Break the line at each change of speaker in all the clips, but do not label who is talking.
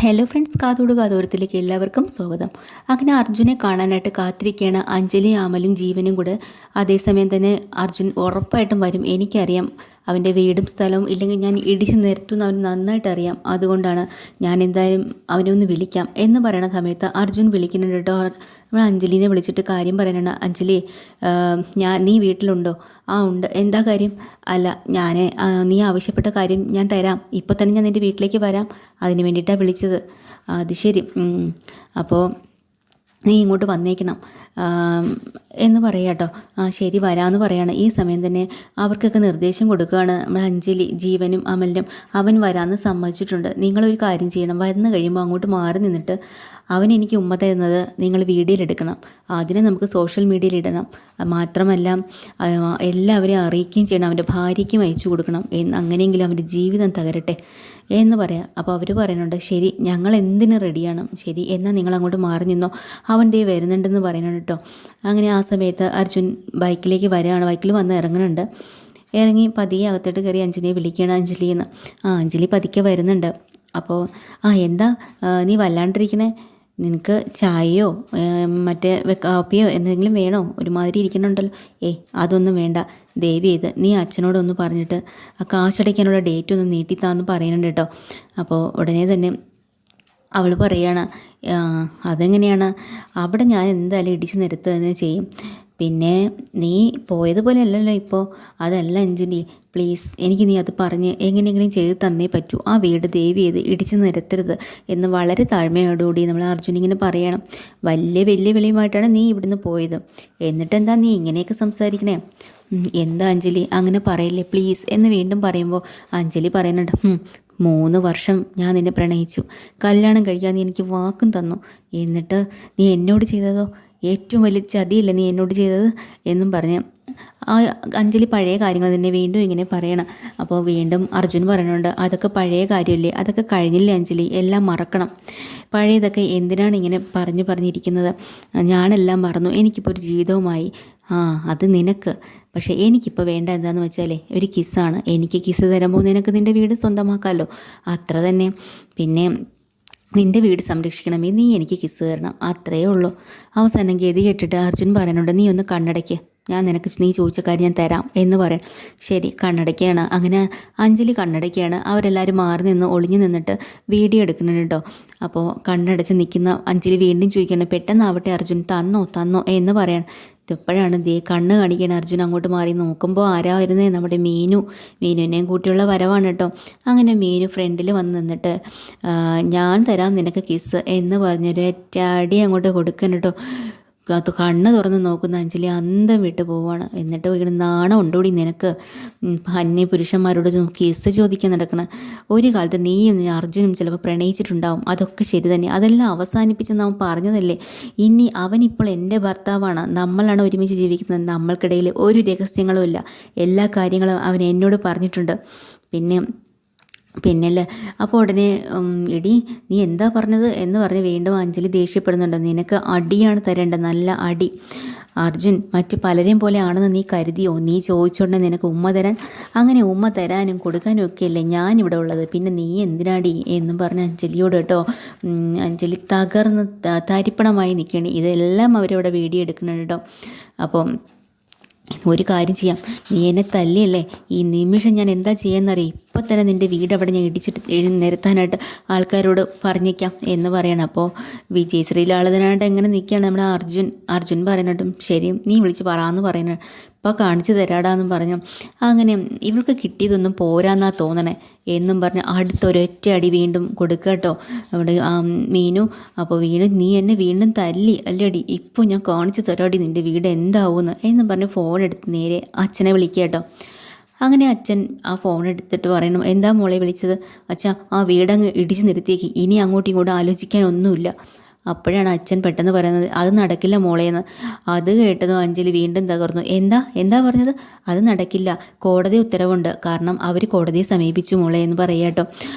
Hello friends, കാതോട് കാതോരത്തിലേക്ക് എല്ലാവർക്കും സ്വാഗതം. അങ്ങനെ അർജുനെ കാണാനായിട്ട് കാത്തിരിക്കുകയാണ് അഞ്ജലി, അമലും ജീവനും കൂടെ. അതേസമയം തന്നെ അർജുൻ ഉറപ്പായിട്ടും വരും. എനിക്കറിയാം അവൻ്റെ വീടും സ്ഥലവും ഇല്ലെങ്കിൽ ഞാൻ ഇടിച്ച് നിരത്തുന്ന അവന് നന്നായിട്ട് അറിയാം. അതുകൊണ്ടാണ് ഞാൻ എന്തായാലും അവനെ ഒന്ന് വിളിക്കാം എന്ന് പറയുന്ന സമയത്ത് അർജുൻ വിളിക്കുന്നുണ്ട് കേട്ടോ. നമ്മൾ അഞ്ജലിനെ വിളിച്ചിട്ട് കാര്യം പറയാനാണ്. അഞ്ജലി, നീ വീട്ടിലുണ്ടോ? ആ ഉണ്ട്. എന്താ കാര്യം? അല്ല, നീ ആവശ്യപ്പെട്ട കാര്യം ഞാൻ തരാം. ഇപ്പോൾ തന്നെ ഞാൻ നിൻ്റെ വീട്ടിലേക്ക് വരാം. അതിന് വേണ്ടിയിട്ടാണ് വിളിച്ചത്. അത് ശരി. അപ്പോൾ നീ ഇങ്ങോട്ട് വന്നേക്കണം എന്ന് പറയാം കേട്ടോ. ആ ശരി, വരാമെന്ന് പറയാണ്. ഈ സമയം തന്നെ അവർക്കൊക്കെ നിർദ്ദേശം കൊടുക്കുകയാണ് നമ്മുടെ അഞ്ജലി. ജീവനും അമലിനും അവൻ വരാമെന്ന് സമ്മതിച്ചിട്ടുണ്ട്. നിങ്ങളൊരു കാര്യം ചെയ്യണം. വന്നു കഴിയുമ്പോൾ അങ്ങോട്ട് മാറി നിന്നിട്ട് അവൻ എനിക്ക് ഉമ്മ തരുന്നത് നിങ്ങൾ വീഡിയോയിലെടുക്കണം. അതിനെ നമുക്ക് സോഷ്യൽ മീഡിയയിൽ ഇടണം. മാത്രമല്ല എല്ലാവരെയും അറിയിക്കുകയും ചെയ്യണം. അവൻ്റെ ഭാര്യയ്ക്കും അയച്ചു കൊടുക്കണം. അങ്ങനെയെങ്കിലും അവൻ്റെ ജീവിതം തകരട്ടെ എന്ന് പറയാം. അപ്പോൾ അവർ പറയുന്നുണ്ട്, ശരി, ഞങ്ങൾ എന്തിനു റെഡിയാണ്. ശരി, എന്നാൽ നിങ്ങൾ അങ്ങോട്ട് മാറി നിന്നോ, അവൻ ദേ വരുന്നുണ്ടെന്ന് പറയുന്നുണ്ട് കേട്ടോ. അങ്ങനെ ആ സമയത്ത് അർജുൻ ബൈക്കിലേക്ക് വരികയാണ്. ബൈക്കിൽ വന്ന് ഇറങ്ങുന്നുണ്ട്. ഇറങ്ങി പതിയെ അകത്തോട്ട് കയറി അഞ്ജലിയെ വിളിക്കുകയാണ്. അഞ്ജലി എന്ന്. അഞ്ജലി പതിക്കെ വരുന്നുണ്ട്. അപ്പോൾ എന്താ നീ വല്ലാണ്ടിരിക്കണേ? നിനക്ക് ചായയോ മറ്റേ കാപ്പിയോ എന്തെങ്കിലും വേണോ? ഒരുമാതിരി ഇരിക്കുന്നുണ്ടല്ലോ. അതൊന്നും വേണ്ട. ദയവ് ചെയ്ത് നീ അച്ഛനോടൊന്ന് പറഞ്ഞിട്ട് ആ കാശടയ്ക്കാനുള്ള ഡേറ്റ് ഒന്ന് നീട്ടിത്താന്ന് പറയുന്നുണ്ട് കേട്ടോ. അപ്പോൾ ഉടനെ തന്നെ അവൾ പറയുകയാണ്, അതെങ്ങനെയാണ്? അവിടെ ഞാൻ എന്തായാലും ഇടിച്ച് നിരത്തുക തന്നെ ചെയ്യും. പിന്നെ നീ പോയതുപോലെ അല്ലല്ലോ ഇപ്പോൾ. അതല്ല അഞ്ജലി, പ്ലീസ് എനിക്ക് നീ അത് പറഞ്ഞ് എങ്ങനെയെങ്കിലും ചെയ്ത് തന്നേ പറ്റൂ. ആ വീട് ദേവി ചെയ്ത് ഇടിച്ച് നിരത്തരുത് എന്ന് വളരെ താഴ്മയോടുകൂടി നമ്മൾ അർജുനിങ്ങനെ പറയണം. വലിയ വെല്ലുവിളിയുമായിട്ടാണ് നീ ഇവിടുന്ന് പോയത്. എന്നിട്ടെന്താ നീ ഇങ്ങനെയൊക്കെ സംസാരിക്കണേ? എന്താ അഞ്ജലി, അങ്ങനെ പറയില്ലേ പ്ലീസ് എന്ന് വീണ്ടും പറയുമ്പോൾ അഞ്ജലി പറയുന്നുണ്ട്, 3 വർഷം ഞാൻ നിന്നെ പ്രണയിച്ചു. കല്യാണം കഴിക്കാൻ നീ എനിക്ക് വാക്കും തന്നു. എന്നിട്ട് നീ എന്നോട് ചെയ്തതോ ഏറ്റവും വലിയ ചതിയല്ലേ നീ എന്നോട് ചെയ്തത് എന്നും പറഞ്ഞ് ആ അഞ്ജലി പഴയ കാര്യങ്ങൾ തന്നെ വീണ്ടും ഇങ്ങനെ പറയണം. അപ്പോൾ വീണ്ടും അർജുൻ പറയുന്നുണ്ട്, അതൊക്കെ പഴയ കാര്യമല്ലേ, അതൊക്കെ കഴിഞ്ഞില്ലേ അഞ്ജലി, എല്ലാം മറക്കണം. പഴയതൊക്കെ എന്തിനാണ് ഇങ്ങനെ പറഞ്ഞിരിക്കുന്നത്? ഞാനെല്ലാം മറന്നു. എനിക്കിപ്പോൾ ഒരു ജീവിതവുമായി. അത് നിനക്ക്. പക്ഷേ എനിക്കിപ്പോൾ വേണ്ട എന്താണെന്ന് വെച്ചാലേ ഒരു കിസ്സാണ്. എനിക്ക് കിസ്സ് തരുമ്പോൾ നിനക്ക് നിൻ്റെ വീട് സ്വന്തമാക്കാമല്ലോ, അത്ര തന്നെ. പിന്നെ നിൻ്റെ വീട് സംരക്ഷിക്കണമേ, നീ എനിക്ക് കിസ്സ് തരണം, അത്രയേ ഉള്ളൂ. അവസാനം ഗതി കേട്ടിട്ട് അർജുൻ പറയുന്നുണ്ട്, നീ ഒന്ന് കണ്ണടയ്ക്ക്, ഞാൻ നിനക്ക് നീ ചോദിച്ച കാര്യം ഞാൻ തരാം എന്ന് പറയാം. ശരി, കണ്ണടയ്ക്കുകയാണ്. അങ്ങനെ അഞ്ജലി കണ്ണടയ്ക്കുകയാണ്. അവരെല്ലാവരും മാറി നിന്ന് ഒളിഞ്ഞു നിന്നിട്ട് വീഡിയോ എടുക്കുന്നുണ്ട് കേട്ടോ. അപ്പോൾ കണ്ണടച്ച് നിൽക്കുന്ന അഞ്ജലി വീണ്ടും ചോദിക്കണം, പെട്ടെന്നാവട്ടെ അർജുൻ, തന്നോ എന്ന് പറയണം. ഇപ്പോഴാണ് കണ്ണ് കാണിക്കണം. അർജുൻ അങ്ങോട്ട് മാറി നോക്കുമ്പോൾ ആരായിരുന്നേ, നമ്മുടെ മീനുവിനെയും കൂട്ടിയുള്ള വരവാണ് കേട്ടോ. അങ്ങനെ മീനു ഫ്രണ്ടിൽ വന്ന് നിന്നിട്ട് ഞാൻ തരാം നിനക്ക് കിസ് എന്ന് പറഞ്ഞൊരു അടി അങ്ങോട്ട് കൊടുക്കണം കേട്ടോ. അത് കണ്ണ് തുറന്ന് നോക്കുന്ന അഞ്ജലി അന്തം വിട്ട് പോവുകയാണ്. എന്നിട്ട് ഇങ്ങനെ നാണം ഉണ്ടോടി നിനക്ക്? അന്യ പുരുഷന്മാരോട് കിസ് ചോദിക്കാൻ നടക്കണം. ഒരു കാലത്ത് നീയും അർജുനും ചിലപ്പോൾ പ്രണയിച്ചിട്ടുണ്ടാവും. അതൊക്കെ ശരി തന്നെ, അതെല്ലാം അവസാനിപ്പിച്ചെന്ന് അവൻ പറഞ്ഞതല്ലേ. ഇനി അവനിപ്പോൾ എൻ്റെ ഭർത്താവാണ്, നമ്മളാണ് ഒരുമിച്ച് ജീവിക്കുന്നത്, നമ്മൾക്കിടയിൽ ഒരു രഹസ്യങ്ങളും ഇല്ല. എല്ലാ കാര്യങ്ങളും അവൻ എന്നോട് പറഞ്ഞിട്ടുണ്ട്. പിന്നല്ലേ. അപ്പോൾ ഉടനെ എടി നീ എന്താ പറഞ്ഞത് എന്ന് പറഞ്ഞ് വീണ്ടും അഞ്ജലി ദേഷ്യപ്പെടുന്നുണ്ട്. നിനക്ക് അടിയാണ് തരേണ്ടത്, നല്ല അടി. അർജുൻ മറ്റു പലരെയും പോലെ ആണെന്ന് നീ കരുതിയോ? നീ ചോദിച്ചോണ്ടേ നിനക്ക് ഉമ്മ തരാൻ, അങ്ങനെ ഉമ്മ തരാനും കൊടുക്കാനും ഒക്കെയല്ലേ ഞാനിവിടെ ഉള്ളത്. പിന്നെ നീ എന്തിനാടി എന്നും പറഞ്ഞ് അഞ്ജലിയോട് കേട്ടോ. അഞ്ജലി തകർന്ന് തരിപ്പണമായി നിൽക്കുകയാണ്. ഇതെല്ലാം അവരവിടെ വീഡിയോ എടുക്കുന്നുണ്ട് കേട്ടോ. അപ്പോൾ ഒരു കാര്യം ചെയ്യാം, നീ എന്നെ തല്ലിയല്ലേ, ഈ നിമിഷം ഞാൻ എന്താ ചെയ്യാന്നറിയാം. ഇപ്പം തന്നെ നിൻ്റെ വീട് അവിടെ ഞാൻ ഇടിച്ചിട്ട് നിരത്താനായിട്ട് ആൾക്കാരോട് പറഞ്ഞേക്കാം എന്ന് പറയണം. അപ്പോൾ വിജയശ്രീലാളിതനായിട്ട് എങ്ങനെ നിൽക്കുകയാണ് നമ്മുടെ അർജുൻ പറയുന്നുണ്ടും, ശരി നീ വിളിച്ച് പറയാമെന്ന് പറയുന്നത്, ഇപ്പോൾ കാണിച്ചു തരാടാന്നും പറഞ്ഞു. അങ്ങനെ ഇവൾക്ക് കിട്ടിയതൊന്നും പോരാന്നാ തോന്നണേ എന്നും പറഞ്ഞ് അടുത്തൊരൊറ്റ അടി വീണ്ടും കൊടുക്കുക കേട്ടോ അവിടെ മീനു. അപ്പോൾ നീ എന്നെ വീണ്ടും തല്ലി അല്ലടി, ഇപ്പോൾ ഞാൻ കാണിച്ചു തരാടി നിൻ്റെ വീട് എന്താവുമെന്ന് എന്നും പറഞ്ഞ് ഫോൺ എടുത്ത് നേരെ അച്ഛനെ വിളിക്കുക കേട്ടോ. അങ്ങനെ അച്ഛൻ ആ ഫോൺ എടുത്തിട്ട് പറയണം, എന്താ മോളെ വിളിച്ചത്? അച്ഛാ, ആ വീടങ്ങ് ഇടിച്ച് നിർത്തിയേക്ക്, ഇനി അങ്ങോട്ടും ഇങ്ങോട്ടും ആലോചിക്കാനൊന്നുമില്ല. അപ്പോഴാണ് അച്ഛൻ പെട്ടെന്ന് പറയുന്നത്, അത് നടക്കില്ല മോളേന്ന്. അത് കേട്ടതും അഞ്ജലി വീണ്ടും തകർന്നു. എന്താ പറഞ്ഞത്? അത് നടക്കില്ല, കോടതി ഉത്തരവുണ്ട്, കാരണം അവർ കോടതിയെ സമീപിച്ചു മോളെ എന്ന് പറയാം കേട്ടോ.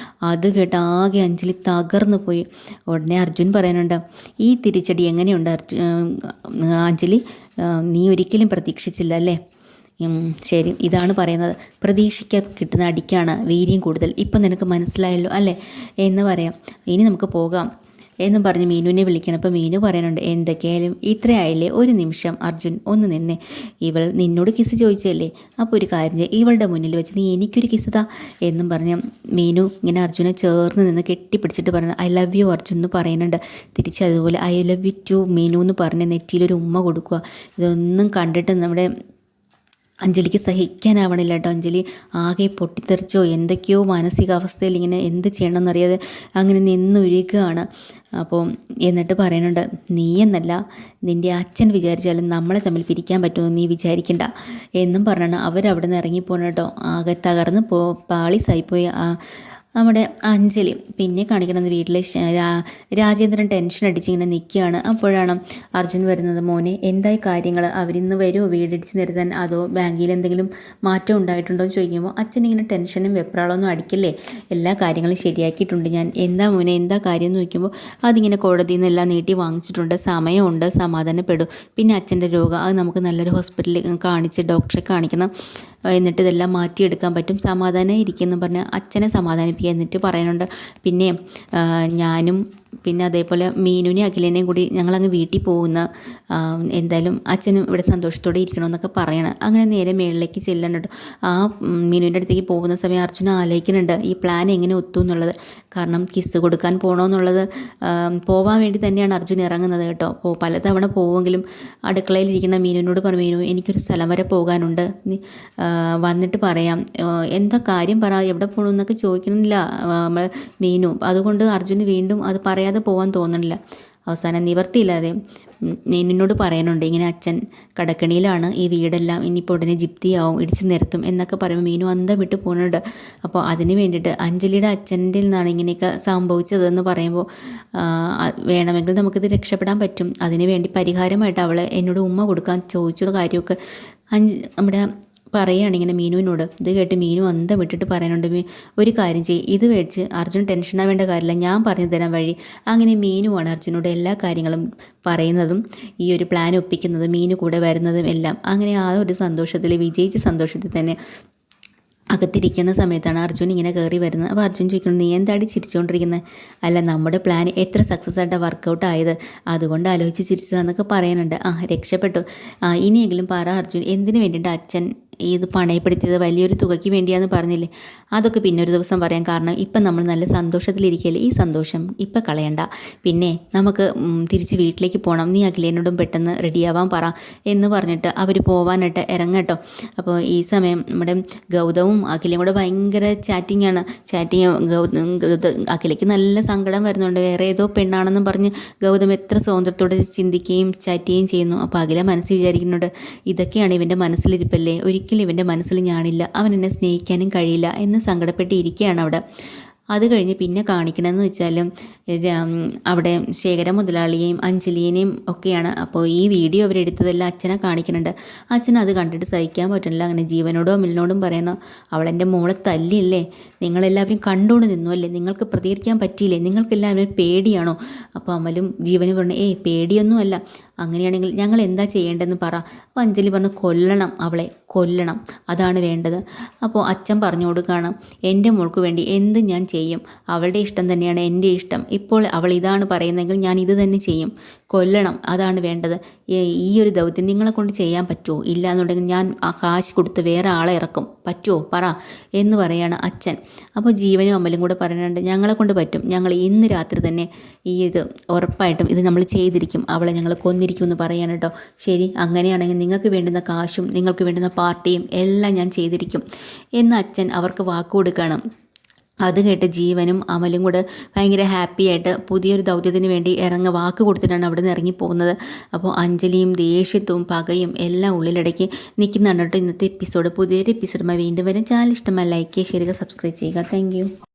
അത് കേട്ട് ആകെ അഞ്ജലി തകർന്നു പോയി. ഉടനെ അർജുൻ പറയാനുണ്ട്, ഈ തിരിച്ചടി എങ്ങനെയുണ്ട് അഞ്ജലി? നീ ഒരിക്കലും പ്രതീക്ഷിച്ചില്ല അല്ലേ? ശരി, ഇതാണ് പറയുന്നത്, പ്രതീക്ഷിക്കാതെ കിട്ടുന്ന അടിക്കാണ് വീര്യം കൂടുതൽ. ഇപ്പം നിനക്ക് മനസ്സിലായല്ലോ അല്ലേ എന്ന് പറയാം. ഇനി നമുക്ക് പോകാം എന്നും പറഞ്ഞ് മീനുവിനെ വിളിക്കണം. അപ്പോൾ മീനു പറയാനുണ്ട്, എന്തൊക്കെയായാലും ഇത്രയായില്ലേ, ഒരു നിമിഷം അർജുൻ ഒന്ന് നിന്നേ, ഇവൾ നിന്നോട് കിസ് ചോദിച്ചല്ലേ, അപ്പോൾ ഒരു കാര്യം ചെയ്യ്, ഇവളുടെ മുന്നിൽ വെച്ച് നീ എനിക്കൊരു കിസ് താ എന്നും പറഞ്ഞ് മീനു ഇങ്ങനെ അർജുനെ ചേർന്ന് നിന്ന് കെട്ടിപ്പിടിച്ചിട്ട് പറഞ്ഞു, ഐ ലവ് യു അർജുൻ എന്ന് പറയുന്നുണ്ട്. തിരിച്ച് അതുപോലെ I love you too Meenu എന്ന് പറഞ്ഞ് നെറ്റിയിലൊരു ഉമ്മ കൊടുക്കുക. ഇതൊന്നും കണ്ടിട്ട് നമ്മുടെ അഞ്ജലിക്ക് സഹിക്കാനാവണില്ല കേട്ടോ. അഞ്ജലി ആകെ പൊട്ടിത്തെറിച്ചോ എന്തൊക്കെയോ മാനസികാവസ്ഥയിൽ ഇങ്ങനെ എന്ത് ചെയ്യണമെന്നറിയാതെ അങ്ങനെ നിന്നൊരുക്കുകയാണ്. അപ്പോൾ എന്നിട്ട് പറയുന്നുണ്ട്, നീ എന്നല്ല നിൻ്റെ അച്ഛൻ വിചാരിച്ചാലും നമ്മളെ തമ്മിൽ പിരിക്കാൻ പറ്റുമെന്ന് നീ വിചാരിക്കണ്ട എന്നും പറഞ്ഞാണ് അവരവിടെ നിന്ന് ഇറങ്ങിപ്പോകണം കേട്ടോ. ആകെ തകർന്ന് പാളിസായിപ്പോയി നമ്മുടെ അഞ്ജലി. പിന്നെ കാണിക്കുന്നത് വീട്ടിലെ രാജേന്ദ്രൻ ടെൻഷൻ അടിച്ചിങ്ങനെ നിൽക്കുകയാണ്. അപ്പോഴാണ് അർജുൻ വരുന്നത്. മോനെ എന്തായി കാര്യങ്ങൾ, അവരിന്ന് വരുമോ വീടിടിച്ച് നിരത്താൻ, അതോ ബാങ്കിൽ എന്തെങ്കിലും മാറ്റം ഉണ്ടായിട്ടുണ്ടോ എന്ന് ചോദിക്കുമ്പോൾ അച്ഛൻ ഇങ്ങനെ ടെൻഷനും വെപ്രാളമൊന്നും അടിക്കല്ലേ, എല്ലാ കാര്യങ്ങളും ശരിയാക്കിയിട്ടുണ്ട് ഞാൻ. എന്താ മോനെ എന്താ കാര്യം എന്ന് ചോദിക്കുമ്പോൾ അതിങ്ങനെ കോടതിയിൽ നിന്നെല്ലാം നീട്ടി വാങ്ങിച്ചിട്ടുണ്ട്, സമയമുണ്ട്, സമാധാനപ്പെടും. പിന്നെ അച്ഛൻ്റെ രോഗം അത് നമുക്ക് നല്ലൊരു ഹോസ്പിറ്റലിൽ കാണിച്ച് ഡോക്ടറെ കാണിക്കണം, എന്നിട്ട് ഇതെല്ലാം മാറ്റിയെടുക്കാൻ പറ്റും, സമാധാനം ഇരിക്കുമെന്ന് പറഞ്ഞാൽ അച്ഛനെ സമാധാനിപ്പിക്കുക. എന്നിട്ട് പറയുന്നുണ്ട്, പിന്നെ ഞാനും പിന്നെ അതേപോലെ മീനുവിനെ അഖിലേനെയും കൂടി ഞങ്ങളങ്ങ് വീട്ടിൽ പോകുന്ന, എന്തായാലും അച്ഛനും ഇവിടെ സന്തോഷത്തോടെ ഇരിക്കണമെന്നൊക്കെ പറയണം. അങ്ങനെ നേരെ മേളിലേക്ക് ചെല്ലണം. ആ മീനുവിൻ്റെ അടുത്തേക്ക് പോകുന്ന സമയം അർജുന ആലോചിക്കുന്നുണ്ട് ഈ പ്ലാൻ എങ്ങനെ ഒത്തു എന്നുള്ളത്. കാരണം കിസ് കൊടുക്കാൻ പോകണമെന്നുള്ളത് പോവാൻ വേണ്ടി തന്നെയാണ് അർജുൻ ഇറങ്ങുന്നത് കേട്ടോ. അപ്പോൾ പലതവണ പോവുമെങ്കിലും അടുക്കളയിലിരിക്കുന്ന മീനുവിനോട് പറഞ്ഞു, മീനു എനിക്കൊരു സ്ഥലം വരെ പോകാനുണ്ട്, വന്നിട്ട് പറയാം, എന്താ കാര്യം പറ, എവിടെ പോകണമെന്നൊക്കെ ചോദിക്കണമെന്നില്ല നമ്മൾ മീനു. അതുകൊണ്ട് അർജുന് വീണ്ടും അത് പറയാതെ പോകാൻ തോന്നണില്ല. അവസാനം നിവർത്തിയില്ലാതെ മീനിനോട് പറയാനുണ്ട്, ഇങ്ങനെ അച്ഛൻ കടക്കണിയിലാണ്, ഈ വീടെല്ലാം ഇനിയിപ്പോൾ ഉടനെ ജിപ്തിയാവും, ഇടിച്ചു നിരത്തും എന്നൊക്കെ പറയുമ്പോൾ മീനു അന്തം വിട്ട് പോകുന്നുണ്ട്. അപ്പോൾ അതിന് വേണ്ടിയിട്ട് അഞ്ജലിയുടെ അച്ഛൻ്റെ നിന്നാണ് ഇങ്ങനെയൊക്കെ സംഭവിച്ചതെന്ന് പറയുമ്പോൾ വേണമെങ്കിൽ നമുക്കിത് രക്ഷപ്പെടാൻ പറ്റും, അതിന് വേണ്ടി പരിഹാരമായിട്ട് അവൾ എന്നോട് ഉമ്മ കൊടുക്കാൻ ചോദിച്ചത് കാര്യമൊക്കെ നമ്മുടെ പറയുകയാണ് ഇങ്ങനെ മീനുവിനോട്. ഇത് കേട്ട് മീനു അന്തം വിട്ടിട്ട് പറയാനുണ്ട്, ഒരു കാര്യം ചെയ്യും, ഇത് വെച്ച് അർജുൻ ടെൻഷനാവേണ്ട കാര്യമില്ല, ഞാൻ പറഞ്ഞു തരാൻ വഴി. അങ്ങനെ മീനുവാണ് അർജുനോട് എല്ലാ കാര്യങ്ങളും പറയുന്നതും ഈ ഒരു പ്ലാൻ ഒപ്പിക്കുന്നതും മീനു കൂടെ വരുന്നതും എല്ലാം. അങ്ങനെ ആ ഒരു സന്തോഷത്തിൽ വിജയിച്ച സന്തോഷത്തിൽ തന്നെ അകത്തിരിക്കുന്ന സമയത്താണ് അർജുൻ ഇങ്ങനെ കയറി വരുന്നത്. അപ്പോൾ അർജുൻ ചോദിക്കുന്നു, നീ എന്താടി ചിരിച്ചുകൊണ്ടിരിക്കുന്നത്? അല്ല, നമ്മുടെ പ്ലാൻ എത്ര സക്സസ് ആയിട്ടാണ് വർക്കൗട്ട് ആയത്, അതുകൊണ്ട് ആലോചിച്ച് ചിരിച്ചതാന്നൊക്കെ പറയാനുണ്ട്. രക്ഷപ്പെട്ടു. ഇനിയെങ്കിലും പറ അർജുൻ, എന്തിനു വേണ്ടിയിട്ട് അച്ഛൻ ഇത് പണയപ്പെടുത്തിയത് വലിയൊരു തുകയ്ക്ക് വേണ്ടിയാന്ന് പറഞ്ഞില്ലേ, അതൊക്കെ പിന്നെ ഒരു ദിവസം പറയാം. കാരണം ഇപ്പം നമ്മൾ നല്ല സന്തോഷത്തിലിരിക്കുകയല്ലേ, ഈ സന്തോഷം ഇപ്പം കളയണ്ട. പിന്നെ നമുക്ക് തിരിച്ച് വീട്ടിലേക്ക് പോകണം, നീ അഖിലേനോടും പെട്ടെന്ന് റെഡിയാവാൻ പറ എന്ന് പറഞ്ഞിട്ട് അവർ പോവാനായിട്ട് ഇറങ്ങട്ടോ. അപ്പോൾ ഈ സമയം നമ്മുടെ ഗൗതവും അഖിലയും കൂടെ ഭയങ്കര ചാറ്റിങ്ങാണ്. അഖിലയ്ക്ക് നല്ല സങ്കടം വരുന്നുണ്ട്, വേറെ ഏതോ പെണ്ണാണെന്നും പറഞ്ഞ് ഗൗതം എത്ര സ്വാതന്ത്ര്യത്തോടെ ചിന്തിക്കുകയും ചാറ്റ് ചെയ്യുകയും ചെയ്യുന്നു. അപ്പോൾ അഖില മനസ്സിൽ വിചാരിക്കുന്നുണ്ട്, ഇതൊക്കെയാണ് ഇവൻ്റെ മനസ്സിലിരിപ്പല്ലേ, ഒരിക്കലും ഇവൻ്റെ മനസ്സിൽ ഞാനില്ല, അവൻ എന്നെ സ്നേഹിക്കാനും കഴിയില്ല എന്ന് സങ്കടപ്പെട്ടിരിക്കുകയാണ് അവിടെ. അത് കഴിഞ്ഞ് പിന്നെ കാണിക്കണമെന്ന് വെച്ചാൽ അവിടെ ശേഖര മുതലാളിയെയും അഞ്ജലിയെയും ഒക്കെയാണ്. അപ്പോൾ ഈ വീഡിയോ അവരെടുത്തതെല്ലാം അച്ഛനെ കാണിക്കുന്നുണ്ട്. അച്ഛൻ അത് കണ്ടിട്ട് സഹിക്കാൻ പറ്റുന്നില്ല. അങ്ങനെ ജീവനോടും അമലിനോടും പറയണം, അവളെൻ്റെ മോളെ തല്ലിയല്ലേ, നിങ്ങളെല്ലാവരും കണ്ടുകൊണ്ട് നിന്നു അല്ലേ, നിങ്ങൾക്ക് പ്രതികരിക്കാൻ പറ്റിയില്ലേ, നിങ്ങൾക്കെല്ലാവരും പേടിയാണോ? അപ്പോൾ അമലും ജീവനും പറഞ്ഞു, പേടിയൊന്നുമല്ല, അങ്ങനെയാണെങ്കിൽ ഞങ്ങൾ എന്താ ചെയ്യേണ്ടതെന്ന് പറ. അപ്പോൾ അഞ്ജലി പറഞ്ഞു, കൊല്ലണം, അവളെ കൊല്ലണം, അതാണ് വേണ്ടത്. അപ്പോൾ അച്ഛൻ പറഞ്ഞു കൊടുക്കുകയാണ്, എൻ്റെ മോൾക്ക് വേണ്ടി എന്ത് ഞാൻ ചെയ്യും, അവളുടെ ഇഷ്ടം തന്നെയാണ് എൻ്റെ ഇഷ്ടം, ഇപ്പോൾ അവൾ ഇതാണ് പറയുന്നതെങ്കിൽ ഞാൻ ഇത് തന്നെ ചെയ്യും, കൊല്ലണം, അതാണ് വേണ്ടത്. ഈ ഒരു ദൗത്യം നിങ്ങളെ കൊണ്ട് ചെയ്യാൻ പറ്റുമോ? ഇല്ല എന്നുണ്ടെങ്കിൽ ഞാൻ ആ കാശ് കൊടുത്ത് വേറെ ആളെ ഇറക്കും, പറ്റുമോ പറ എന്ന് പറയാണ് അച്ഛൻ. അപ്പോൾ ജീവനും അമ്മലും കൂടെ പറയുന്നുണ്ട്, ഞങ്ങളെ കൊണ്ട് പറ്റും, ഞങ്ങൾ ഇന്ന് രാത്രി തന്നെ ഇത് ഉറപ്പായിട്ടും ഇത് നമ്മൾ ചെയ്തിരിക്കും, അവളെ ഞങ്ങൾ കൊന്നിരിക്കും എന്ന് പറയാണ് കേട്ടോ. ശരി, അങ്ങനെയാണെങ്കിൽ നിങ്ങൾക്ക് വേണ്ടുന്ന കാശും നിങ്ങൾക്ക് വേണ്ടുന്ന പാർട്ടിയും എല്ലാം ഞാൻ ചെയ്തിരിക്കും എന്ന് അച്ഛൻ അവർക്ക് വാക്ക് കൊടുക്കണം. അത് കേട്ട് ജീവനും അമലും കൂടെ ഭയങ്കര ഹാപ്പി ആയിട്ട് പുതിയൊരു ദൗത്യത്തിന് വേണ്ടി വാക്ക് കൊടുത്തിട്ടാണ് അവിടെ നിന്ന് ഇറങ്ങിപ്പോകുന്നത്. അപ്പോൾ അഞ്ജലിയും ദേഷ്യത്വവും പകയും എല്ലാം ഉള്ളിലിടയ്ക്ക് നിൽക്കുന്നുണ്ട് കേട്ടോ. ഇന്നത്തെ എപ്പിസോഡ് പുതിയൊരു എപ്പിസോഡുമായി വീണ്ടും വരും. ചാനൽ ഇഷ്ടമായി ലൈക്ക് ചെയ്യുക, ഷെയർ ചെയ്യുക, സബ്സ്ക്രൈബ് ചെയ്യുക. താങ്ക്